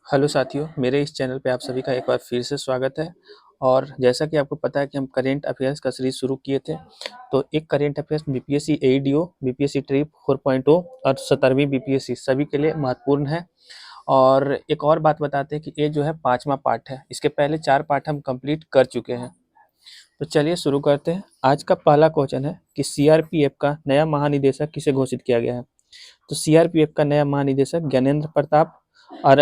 Hello साथियों, मेरे इस चैनल पे आप सभी का एक बार फिर से स्वागत है। और जैसा कि आपको पता है कि हम करेंट अफेयर्स का सीरीज शुरू किए थे, तो एक current affairs BPSC AEDO, BPSC ट्रिप 4.0 और 17वीं बीपीएससी सभी के लिए महत्वपूर्ण है। और एक और बात बताते हैं कि ये जो है 5वां पार्ट है। इसके पहले 4 पार्ट हम कंप्लीट कर चुके हैं। तो चलिए शुरू करते हैं। आज का पहला क्वेश्चन है कि सीआरपीएफ का नया महानिदेशक किसे घोषित किया गया है। तो सीआरपीएफ का नया महानिदेशक ज्ञानेंद्र प्रताप। और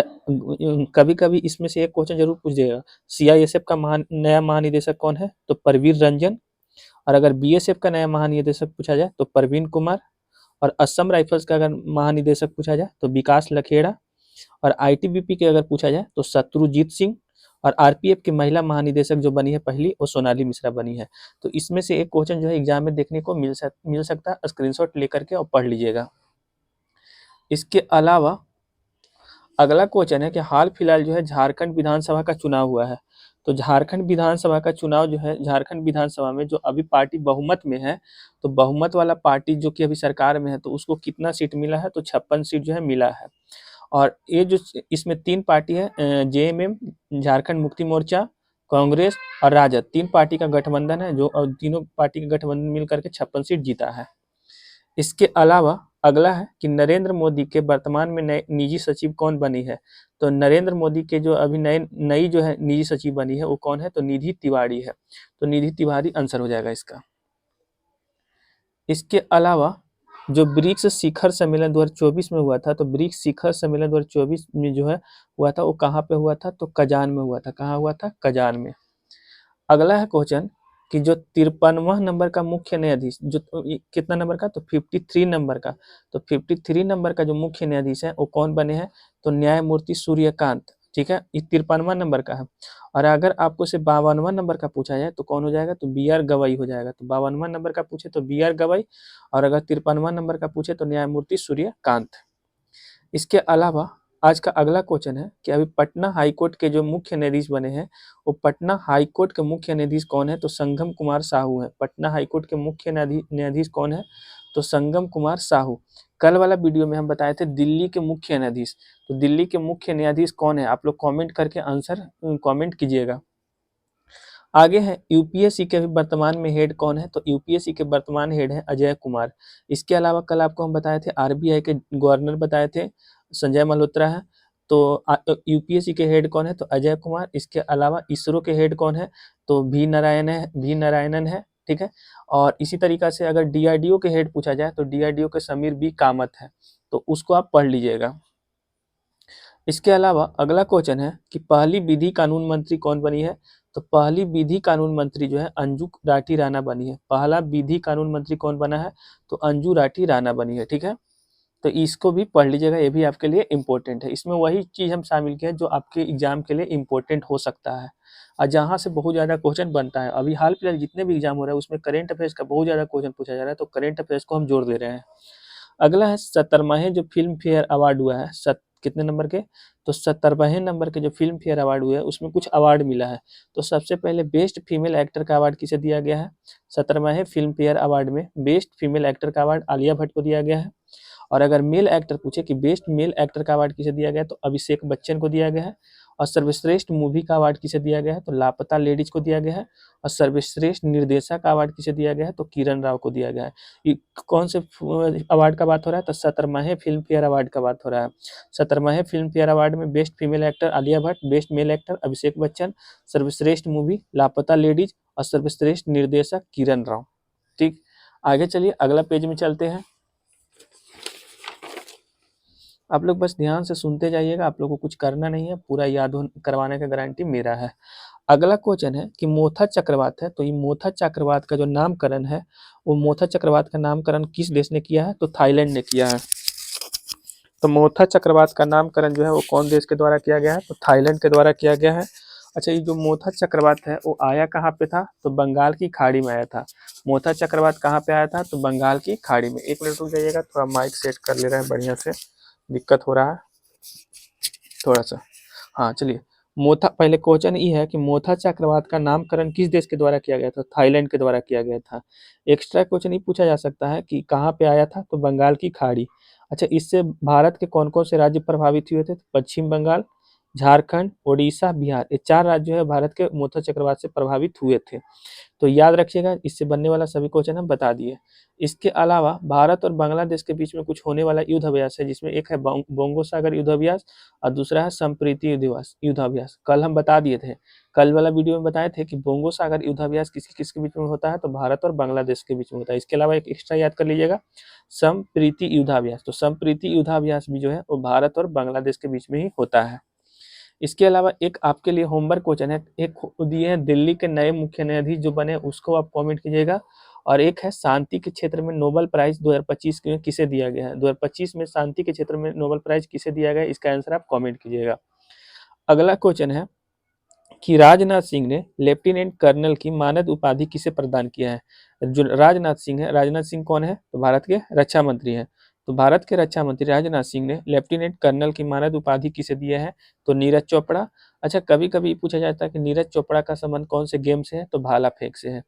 कभी कभी इसमें से एक क्वेश्चन जरूर पूछ देगा, सीआईएसएफ का नया महानिदेशक कौन है, तो परवीर रंजन। और अगर बीएसएफ का नया महानिदेशक पूछा जाए तो परवीन कुमार। और असम राइफल्स का अगर महानिदेशक पूछा जाए तो विकास लखेड़ा। और आईटीबीपी के अगर पूछा जाए तो शत्रुजीत सिंह। और आरपीएफ की महिला महानिदेशक जो बनी है पहली, वो सोनाली मिश्रा बनी है। तो इसमें से एक क्वेश्चन जो है एग्जाम में देखने को मिल सकता है। स्क्रीनशॉट लेकर के और पढ़ लीजिएगा। इसके अलावा अगला क्वेश्चन है कि हाल फिलहाल जो है झारखंड विधानसभा का चुनाव हुआ है। तो झारखंड विधानसभा का चुनाव जो है, झारखंड विधानसभा में जो अभी पार्टी बहुमत में है, तो बहुमत वाला पार्टी जो कि अभी सरकार में है, तो उसको कितना सीट मिला है, तो 56 सीट जो है मिला है। और ये जो इसमें 3 पार्टी है, जेएमएम, झारखंड मुक्ति मोर्चा, कांग्रेस और राजद, 3 पार्टी का गठबंधन है, जो तीनों पार्टी का गठबंधन मिल करके 56 सीट जीता है। इसके अलावा अगला है कि नरेंद्र मोदी के वर्तमान में नए निजी सचिव कौन बनी है। तो नरेंद्र मोदी के जो अभी नई जो है निजी सचिव बनी है वो कौन है, तो निधि तिवारी है। तो निधि तिवारी आंसर हो जाएगा इसका। इसके अलावा जो ब्रिक्स शिखर सम्मेलन 2024 में हुआ था, तो ब्रिक्स शिखर सम्मेलन 2024 में जो है हुआ था, वो कहाँ पे हुआ था, तो कजान में हुआ था। कहाँ हुआ था, कजान में। अगला है क्वेश्चन कि जो 53वां नंबर का मुख्य न्यायाधीश, जो कितना नंबर का, तो 53 नंबर का। तो 53 नंबर का जो मुख्य न्यायाधीश है वो कौन बने हैं, तो न्यायमूर्ति सूर्यकांत। ठीक है, ये 53वां नंबर का है। और अगर आपको से 52वां नंबर का पूछा जाए तो कौन हो जाएगा, तो बी आर गवई हो जाएगा। तो 52वां नंबर का पूछे तो बी आर गवई। और अगर 53वां नंबर का पूछे तो न्यायमूर्ति सूर्यकांत। इसके अलावा आज का अगला क्वेश्चन है कि अभी पटना हाई कोर्ट के जो मुख्य न्यायाधीश बने हैं, वो पटना हाई कोर्ट के मुख्य न्यायाधीश कौन है, तो संगम कुमार साहू है। पटना हाई कोर्ट के मुख्य न्यायाधीश कौन है, तो संगम कुमार साहू। कल वाला वीडियो में हम बताए थे दिल्ली के मुख्य न्यायाधीश। तो दिल्ली के मुख्य न्यायाधीश कौन है, आप लोग कमेंट करके आंसर कमेंट कीजिएगा। आगे है यूपीएससी के वर्तमान में हेड कौन है, तो यूपीएससी के वर्तमान हेड है अजय कुमार। इसके अलावा कल आपको हम बताए थे आरबीआई के गवर्नर बताए थे संजय मल्होत्रा है। तो यूपीएससी के हेड कौन है, तो अजय कुमार। इसके अलावा इसरो के हेड कौन है, तो वी नारायणन है। ठीक है। और इसी तरीका से अगर डीआरडीओ के हेड पूछा जाए तो डीआरडीओ के समीर बी कामत है। तो उसको आप पढ़ लीजिएगा। इसके अलावा अगला क्वेश्चन है कि पहली विधि कानून मंत्री कौन बनी है, तो पहली विधि कानून मंत्री जो है अंजू राठी राणा बनी है। पहला विधि कानून मंत्री कौन बना है, तो अंजू राठी राणा बनी है। ठीक है, तो इसको भी पढ़ लीजिएगा, ये भी आपके लिए इम्पोर्टेंट है। इसमें वही चीज हम शामिल किए जो आपके एग्जाम के लिए इम्पोर्टेंट हो सकता है और जहाँ से बहुत ज्यादा क्वेश्चन बनता है। अभी हाल फिलहाल जितने भी एग्जाम हो रहा है उसमें करेंट अफेयर्स का बहुत ज्यादा क्वेश्चन पूछा जा रहा है, तो करेंट अफेयर्स को हम जोड़ दे रहे हैं। अगला है 70वें जो फिल्म फेयर अवार्ड हुआ है, कितने नंबर के, तो 70वें नंबर के जो फिल्म फेयर अवार्ड हुए हैं उसमें कुछ अवार्ड मिला है। तो सबसे पहले बेस्ट फीमेल एक्टर का अवार्ड किसे दिया गया है, 70वें फिल्म फेयर अवार्ड में बेस्ट फीमेल एक्टर का अवार्ड आलिया भट्ट को दिया गया है। और अगर मेल एक्टर पूछे कि बेस्ट मेल एक्टर का अवार्ड किसे दिया गया है, तो अभिषेक बच्चन को दिया गया है। और सर्वश्रेष्ठ मूवी का अवार्ड किसे दिया गया है, तो लापता लेडीज को दिया गया है। और सर्वश्रेष्ठ निर्देशक का अवार्ड किसे दिया गया है, तो किरण राव को दिया गया है। ये कौन से अवार्ड का बात हो रहा है, तो 70वें फिल्म फेयर अवार्ड का बात हो रहा है। 70वें फिल्म फेयर अवार्ड में best female actor Alia Bhatt, best male actor Abhishek Bachchan, सर्वश्रेष्ठ मूवी लापता लेडीज और सर्वश्रेष्ठ निर्देशक किरण राव। ठीक, आगे चलिए अगला पेज में चलते हैं। आप लोग बस ध्यान से सुनते जाइएगा, आप लोगों को कुछ करना नहीं है, पूरा याद करवाने का गारंटी मेरा है। अगला क्वेश्चन है कि मोथा चक्रवात है, तो ये मोथा चक्रवात का जो नामकरण है, वो मोथा चक्रवात का नामकरण किस देश ने किया है, तो थाईलैंड ने किया है। तो मोथा चक्रवात का नामकरण जो है वो कौन देश के द्वारा किया गया है, तो थाईलैंड के द्वारा किया गया है। अच्छा, ये जो मोथा चक्रवात है वो आया कहाँ पे था, तो बंगाल की खाड़ी में आया था। मोथा चक्रवात कहाँ पे आया था, तो बंगाल की खाड़ी में। एक मिनट रुक जाइएगा, थोड़ा माइक सेट कर ले रहा है बढ़िया से, दिक्कत हो रहा है थोड़ा सा। हाँ चलिए, मोथा पहले क्वेश्चन ये है कि मोथा चक्रवात का नामकरण किस देश के द्वारा किया गया था, थाईलैंड के द्वारा किया गया था। एक्स्ट्रा क्वेश्चन ये पूछा जा सकता है कि कहाँ पे आया था, तो बंगाल की खाड़ी। अच्छा, इससे भारत के कौन कौन से राज्य प्रभावित हुए थे, तो पश्चिम बंगाल, झारखंड, ओडिशा, बिहार, ये 4 राज्य जो है भारत के मोथा चक्रवात से प्रभावित हुए थे। तो याद रखिएगा, इससे बनने वाला सभी क्वेश्चन हम बता दिए। इसके अलावा भारत और बांग्लादेश के बीच में कुछ होने वाला युद्ध अभ्यास है, जिसमें एक है बोंगो सागर युद्ध अभ्यास और दूसरा है संप्रीति युद्धाभ्यास। कल हम बता दिए थे, कल वाला वीडियो में बताए थे कि बोंगो सागर युद्धाभ्यास किस किसके बीच में होता है, तो भारत और बांग्लादेश के बीच में होता है। इसके अलावा एक एक्स्ट्रा याद कर लीजिएगा, संप्रीति युद्धाभ्यास। तो संप्रीति युद्धाभ्यास भी जो है वो भारत और बांग्लादेश के बीच में ही होता है। इसके अलावा एक आपके लिए होमवर्क क्वेश्चन है, एक दिए हैं दिल्ली के नए मुख्य न्यायाधीश जो बने, उसको आप कमेंट कीजिएगा। और एक है शांति के क्षेत्र में नोबेल प्राइज 2025 में किसे दिया गया है, 2025 में शांति के क्षेत्र में नोबेल प्राइज किसे दिया गया है, इसका आंसर आप कमेंट कीजिएगा। अगला क्वेश्चन है कि राजनाथ सिंह ने लेफ्टिनेंट कर्नल की मानद उपाधि किसे प्रदान किया है। जो राजनाथ सिंह है, राजनाथ सिंह कौन है, तो भारत के रक्षा मंत्री हैं। तो भारत के रक्षा मंत्री राजनाथ सिंह ने लेफ्टिनेंट कर्नल की मानद उपाधि किसे दिया है, तो नीरज चोपड़ा। अच्छा, कभी कभी पूछा जाता है कि नीरज चोपड़ा का संबंध कौन से गेम से है, तो भाला फेंक से है।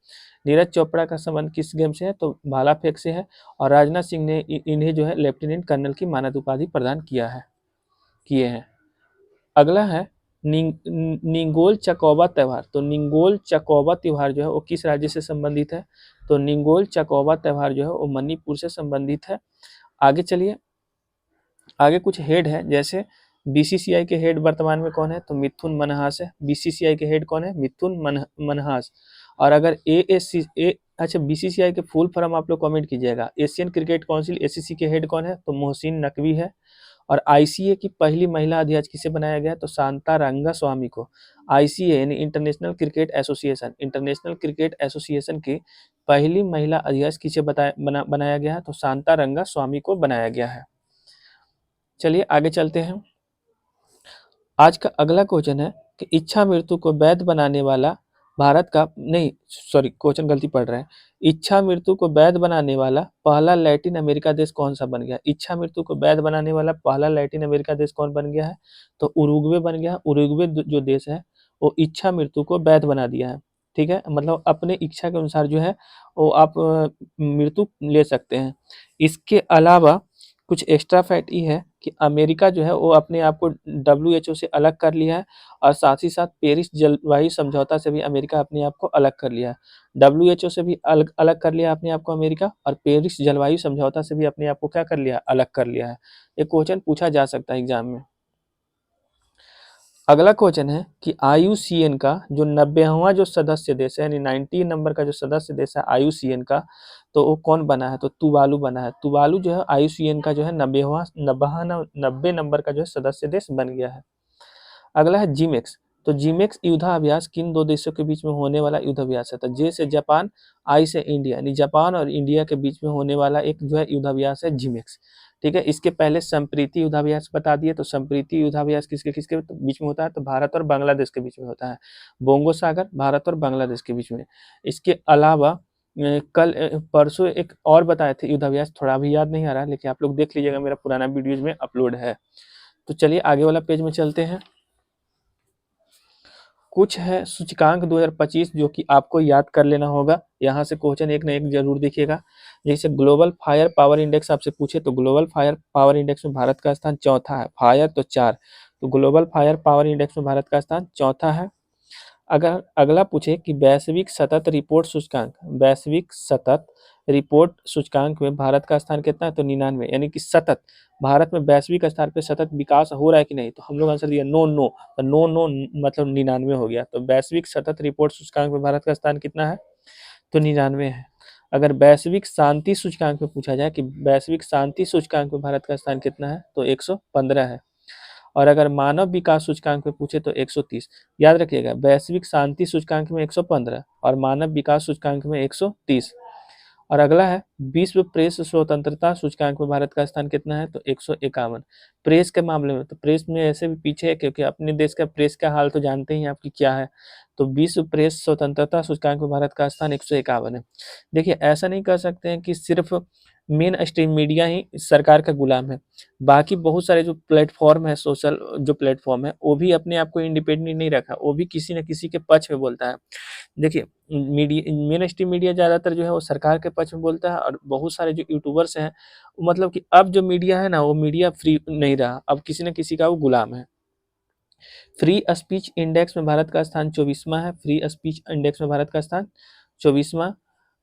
नीरज चोपड़ा का संबंध किस गेम से है, तो भाला फेंक से है। और राजनाथ सिंह ने इन्हें जो है लेफ्टिनेंट कर्नल की मानद उपाधि प्रदान किए हैं। अगला है निंगोल चकौवा त्यौहार। तो निंगोल चकौवा त्यौहार जो है वो किस राज्य से संबंधित है, तो निंगोल चकौवा त्यौहार जो है वो मणिपुर से संबंधित है। आगे चलिए, आगे कुछ हेड है, जैसे बीसीसीआई के हेड वर्तमान में कौन है, तो मिथुन मनहास है। बीसीसीआई के हेड कौन है, मिथुन मनहास। और अगर अच्छा, बीसीसीआई के फुल फॉर्म आप लोग कमेंट कीजिएगा। एशियन क्रिकेट काउंसिल एसीसी के हेड कौन है, तो मोहसिन नकवी है। और आईसीए की पहली महिला अध्यक्ष किसे बनाया गया, तो शांता रंगास्वामी को। आईसीए यानी इंटरनेशनल क्रिकेट एसोसिएशन की पहली महिला अध्यक्ष किसे बनाया गया है, तो शांता रंगास्वामी को बनाया गया है। चलिए आगे चलते हैं। आज का अगला क्वेश्चन है कि इच्छा मृत्यु को वैध बनाने वाला भारत का नहीं, सॉरी क्वेश्चन गलती पढ़ रहे हैं। इच्छा मृत्यु को वैध बनाने वाला पहला लैटिन अमेरिका देश कौन सा बन गया। इच्छा मृत्यु को वैध बनाने वाला पहला लैटिन अमेरिका देश कौन बन गया है, तो उरुग्वे बन गया है। उरुग्वे जो देश है वो इच्छा मृत्यु को वैध बना दिया है। ठीक है, मतलब अपने इच्छा के अनुसार जो है वो आप मृत्यु ले सकते हैं। इसके अलावा कुछ एक्स्ट्रा फैक्ट ये है कि अमेरिका जो है वो अपने आप को WHO से अलग कर लिया है, और साथ ही साथ पेरिस जलवायु समझौता से भी अमेरिका अपने आप को अलग कर लिया है। WHO से भी अलग अलग कर लिया अपने आप को अमेरिका, और पेरिस जलवायु समझौता से भी अपने आप को क्या कर लिया, अलग कर लिया है। ये क्वेश्चन पूछा जा सकता है एग्जाम में। अगला क्वेश्चन है कि IUCN का जो 90वां जो सदस्य देश है, यानी 90 नंबर का जो सदस्य देश है IUCN का, तो वो कौन बना है, तो तुवालू बना है। तुवालू जो है IUCN का जो है 90 नंबर का जो है सदस्य देश बन गया है। अगला है जीमेक्स। तो जीमेक्स युद्धाभ्यास किन दो देशों के बीच में होने वाला युद्धाभ्यास है, तो जे से जापान, आई से इंडिया, यानी जापान और इंडिया के बीच में होने वाला एक जो है युद्धाभ्यास है जीमेक्स। ठीक है, इसके पहले संप्रीति युद्धाभ्यास बता दिए। तो संप्रीति युद्धाभ्यास किसके किसके बीच में होता है, तो भारत और बांग्लादेश के बीच में होता है। बोंगो सागर भारत और बांग्लादेश के बीच में। इसके अलावा कल परसों एक और बताए थे युद्धाभ्यास, थोड़ा भी याद नहीं आ रहा, लेकिन आप लोग देख लीजिएगा, मेरा पुराना वीडियोज में अपलोड है। तो चलिए आगे वाला पेज में चलते हैं। कुछ है सूचकांक 2025 जो कि आपको याद कर लेना होगा। यहाँ से क्वेश्चन एक ना एक जरूर देखिएगा। जैसे ग्लोबल फायर पावर इंडेक्स आपसे पूछे, तो ग्लोबल फायर पावर इंडेक्स में भारत का स्थान चौथा है। फायर तो 4, तो ग्लोबल फायर पावर इंडेक्स में भारत का स्थान चौथा है। अगर अगला पूछे कि वैश्विक सतत रिपोर्ट सूचकांक, वैश्विक सतत रिपोर्ट सूचकांक में भारत का स्थान कितना है, तो 99, यानी कि सतत भारत में वैश्विक स्तर पे सतत विकास हो रहा है कि नहीं, तो हम लोग आंसर दिया नो नो, तो नो नो मतलब 99 हो गया। तो वैश्विक सतत रिपोर्ट सूचकांक में भारत का स्थान कितना है, तो 99 है। अगर वैश्विक शांति सूचकांक में पूछा जाए कि वैश्विक शांति सूचकांक में भारत का स्थान कितना है, तो 115 है। और अगर मानव विकास सूचकांक में पूछे तो 130। याद रखिएगा, वैश्विक शांति सूचकांक में 115 और मानव विकास सूचकांक में 130। और अगला है विश्व प्रेस स्वतंत्रता सूचकांक में भारत का स्थान कितना है, तो 151। प्रेस के मामले में तो प्रेस में ऐसे भी पीछे है, क्योंकि अपने देश का प्रेस का हाल तो जानते ही आपकी क्या है। तो विश्व प्रेस स्वतंत्रता सूचकांक में भारत का स्थान 151 है। देखिए, ऐसा नहीं कर सकते हैं कि सिर्फ मेन स्ट्रीम मीडिया ही सरकार का गुलाम है। बाकी बहुत सारे जो प्लेटफॉर्म है, सोशल जो प्लेटफॉर्म है, वो भी अपने आप को इंडिपेंडेंट नहीं रखा, वो भी किसी न किसी के पक्ष में बोलता है। देखिए, मीडिया मेन स्ट्रीम मीडिया ज़्यादातर जो है वो सरकार के पक्ष में बोलता है, और बहुत सारे जो यूट्यूबर्स हैं, मतलब कि अब जो मीडिया है ना, वो मीडिया फ्री नहीं रहा, अब किसी न किसी का वो गुलाम है। फ्री स्पीच इंडेक्स में भारत का स्थान 24वां है। फ्री स्पीच इंडेक्स में भारत का स्थान 24वां।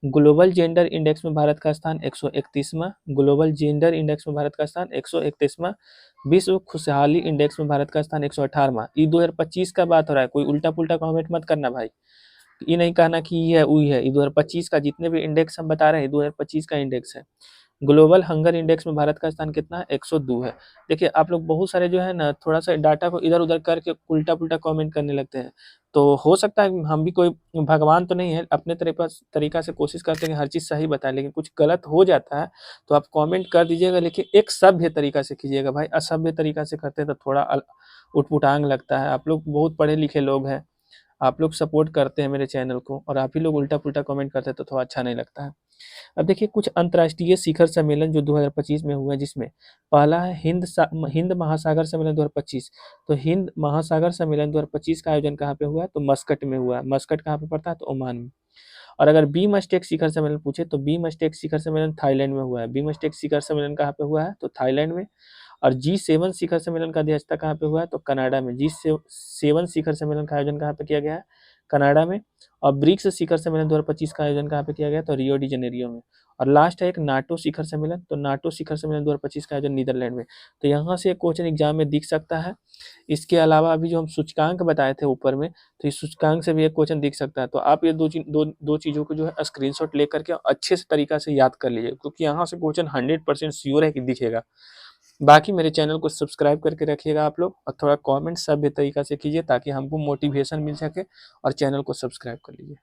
ग्लोबल जेंडर इंडेक्स में भारत का स्थान 131वां। ग्लोबल जेंडर इंडेक्स में भारत का स्थान 131वां। विश्व खुशहाली इंडेक्स में भारत का स्थान 118वां। ये 2025 का बात हो रहा है, कोई उल्टा पुल्टा कमेंट मत करना भाई। ये नहीं कहना कि ये है वही है, ये 2025 का जितने भी इंडेक्स हम बता रहे हैं 2025 का इंडेक्स है। ग्लोबल हंगर इंडेक्स में भारत का स्थान कितना है? 102 है। देखिए आप लोग बहुत सारे जो है ना थोड़ा सा डाटा को इधर उधर करके उल्टा पुल्टा कमेंट करने लगते हैं, तो हो सकता है हम भी कोई भगवान तो नहीं है, अपने तरीका से कोशिश करते हैं कि हर चीज़ सही बताएं, लेकिन कुछ गलत हो जाता है तो आप कमेंट कर दीजिएगा, लेकिन एक सभ्य तरीका से कीजिएगा भाई। असभ्य तरीका से करते हैं तो थोड़ा उटपुटांग लगता है। आप लोग बहुत पढ़े लिखे लोग हैं, आप लोग सपोर्ट करते हैं मेरे चैनल को, और आप ही लोग उल्टा पुल्टा कमेंट करते हैं तो थोड़ा अच्छा नहीं लगता है। अब देखिए कुछ अंतर्राष्ट्रीय शिखर सम्मेलन जो 2025 में हुआ है, जिसमें पहला है हिंद महासागर सम्मेलन 2025। तो हिंद महासागर सम्मेलन 2025 का आयोजन कहाँ पे हुआ है? तो मस्कट में हुआ है। मस्कट कहाँ पे पड़ता है? तो ओमान में। और अगर बीमस्टेक शिखर सम्मेलन पूछे तो बीमस्टेक शिखर सम्मेलन थाईलैंड में हुआ है। बीमस्टेक शिखर सम्मेलन कहाँ पे हुआ है? तो थाईलैंड में। और G7 शिखर सम्मेलन का अध्यक्षता कहाँ पे हुआ है? तो कनाडा में। G7 शिखर सम्मेलन का आयोजन कहाँ पे किया गया है? कनाडा में। और ब्रिक्स शिखर सम्मेलन 2025 का आयोजन कहाँ पे किया गया? तो रियो डी जेनेरियो में। और लास्ट है एक नाटो शिखर सम्मेलन, तो नाटो शिखर सम्मेलन 2025 का आयोजन नीदरलैंड में। तो यहाँ से क्वेश्चन एग्जाम में दिख सकता है। इसके अलावा अभी जो हम सूचकांक बताए थे ऊपर में, तो इस सूचकांक से भी एक क्वेश्चन दिख सकता है। तो आप ये दो चीज़ों को जो है स्क्रीनशॉट लेकर के अच्छे से तरीका से याद कर लीजिए, क्योंकि यहाँ से क्वेश्चन 100% श्योर है कि दिखेगा। बाकी मेरे चैनल को सब्सक्राइब करके रखिएगा आप लोग, और थोड़ा कमेंट सभ्य तरीका से कीजिए ताकि हमको मोटिवेशन मिल सके, और चैनल को सब्सक्राइब कर लीजिए।